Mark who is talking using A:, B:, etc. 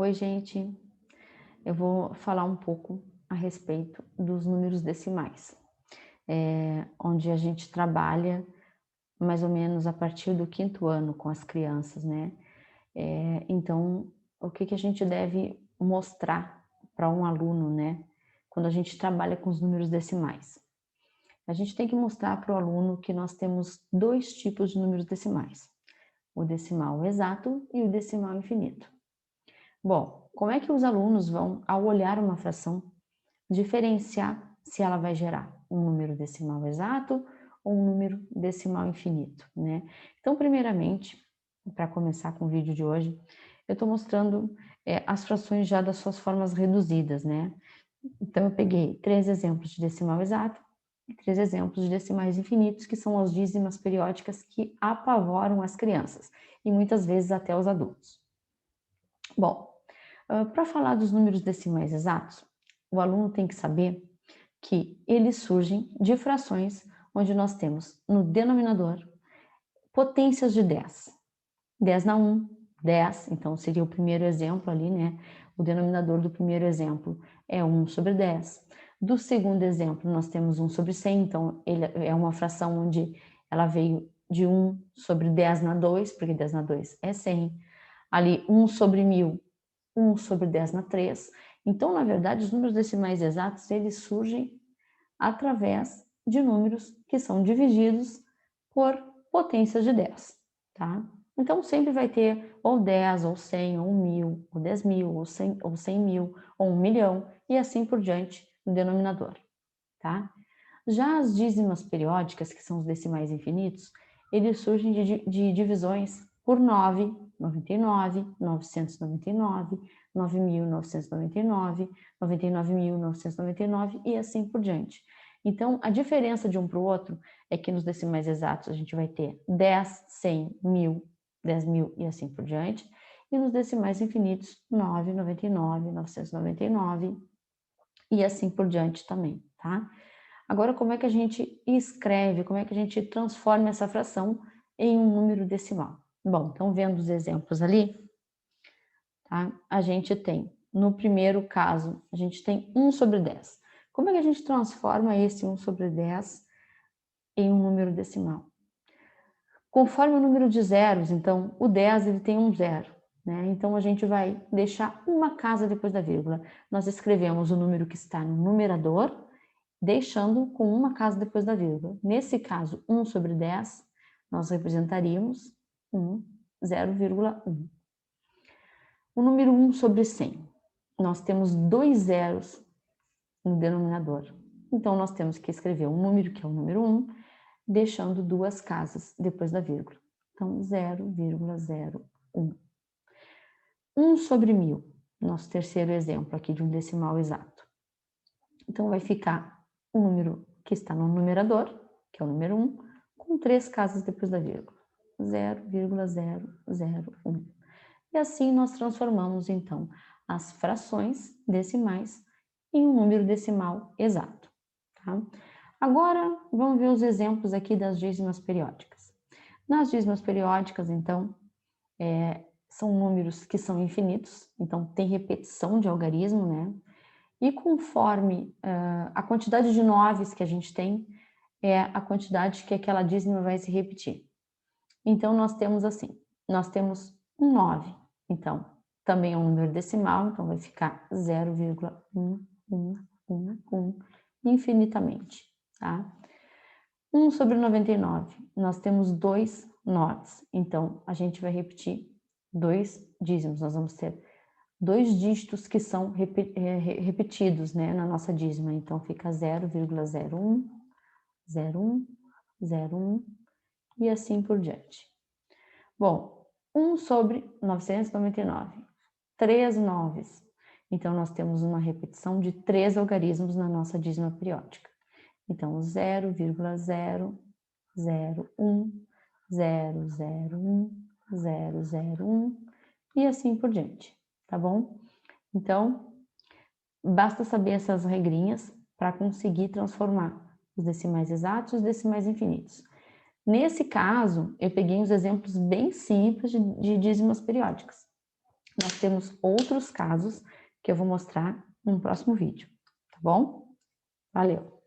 A: Oi, gente. Eu vou falar um pouco a respeito dos números decimais, onde a gente trabalha mais ou menos a partir do quinto ano com as crianças, né? Então, o que que a gente deve mostrar para um aluno, né? Quando a gente trabalha com os números decimais? A gente tem que mostrar para o aluno que nós temos dois tipos de números decimais: o decimal exato e o decimal infinito. Bom, como é que os alunos vão, ao olhar uma fração, diferenciar se ela vai gerar um número decimal exato ou um número decimal infinito, né? Então, primeiramente, para começar com o vídeo de hoje, eu estou mostrando as frações já das suas formas reduzidas, né? Então, eu peguei 3 exemplos de decimal exato e 3 exemplos de decimais infinitos, que são as dízimas periódicas que apavoram as crianças e muitas vezes até os adultos. Bom, para falar dos números decimais exatos, o aluno tem que saber que eles surgem de frações onde nós temos no denominador potências de 10. 10 na 1, 10, então seria o primeiro exemplo ali, né? O denominador do primeiro exemplo é 1 sobre 10. Do segundo exemplo, nós temos 1 sobre 100, então ele é uma fração onde ela veio de 1 sobre 10 na 2, porque 10 na 2 é 100. Ali, 1 sobre 1000, 1 sobre 10 na 3. Então, na verdade, os números decimais exatos, eles surgem através de números que são divididos por potências de 10, tá? Então, sempre vai ter ou 10, ou 100, ou 1000, ou 10.000, ou 100 mil, ou 1 milhão, e assim por diante no denominador, tá? Já as dízimas periódicas, que são os decimais infinitos, eles surgem de divisões por 9, 99, 999, 9.999, 99.999 e assim por diante. Então, a diferença de um para o outro é que nos decimais exatos a gente vai ter 10, 100, 1000, 10.000 e assim por diante, e nos decimais infinitos 9, 99, 999 e assim por diante também, tá? Agora, como é que a gente escreve, como é que a gente transforma essa fração em um número decimal? Bom, então vendo os exemplos ali, tá? A gente tem, no primeiro caso, a gente tem 1 sobre 10. Como é que a gente transforma esse 1 sobre 10 em um número decimal? Conforme o número de zeros, então, o 10 ele tem um zero, né? Então, a gente vai deixar uma casa depois da vírgula. Nós escrevemos o número que está no numerador, deixando com uma casa depois da vírgula. Nesse caso, 1 sobre 10, nós representaríamos 1, 0,1. O número 1 sobre 100, nós temos 2 zeros no denominador. Então, nós temos que escrever um número que é o número 1, deixando duas casas depois da vírgula. Então, 0,01. 1 sobre 1000, nosso terceiro exemplo aqui de um decimal exato. Então, vai ficar o número que está no numerador, que é o número 1, com 3 casas depois da vírgula. 0,001. E assim nós transformamos, então, as frações decimais em um número decimal exato, tá? Agora, vamos ver os exemplos aqui das dízimas periódicas. Nas dízimas periódicas, então, são números que são infinitos, então tem repetição de algarismo, né? E conforme a quantidade de noves que a gente tem, é a quantidade que aquela dízima vai se repetir. Então, nós temos assim, nós temos um 9, então, também é um número decimal, então vai ficar 0,1111 infinitamente, tá? 1 sobre 99, nós temos 2 noves, então a gente vai repetir 2 dízimos, nós vamos ter 2 dígitos que são repetidos, né, na nossa dízima, então fica 0,01, 01, 01 e assim por diante. Bom, 1 sobre 999, 3 noves, então nós temos uma repetição de 3 algarismos na nossa dízima periódica. Então, 0,001, 001, 001 e assim por diante, tá bom? Então, basta saber essas regrinhas para conseguir transformar os decimais exatos e os decimais infinitos. Nesse caso, eu peguei uns exemplos bem simples de dízimas periódicas. nós temos outros casos que eu vou mostrar no próximo vídeo, tá bom? Valeu!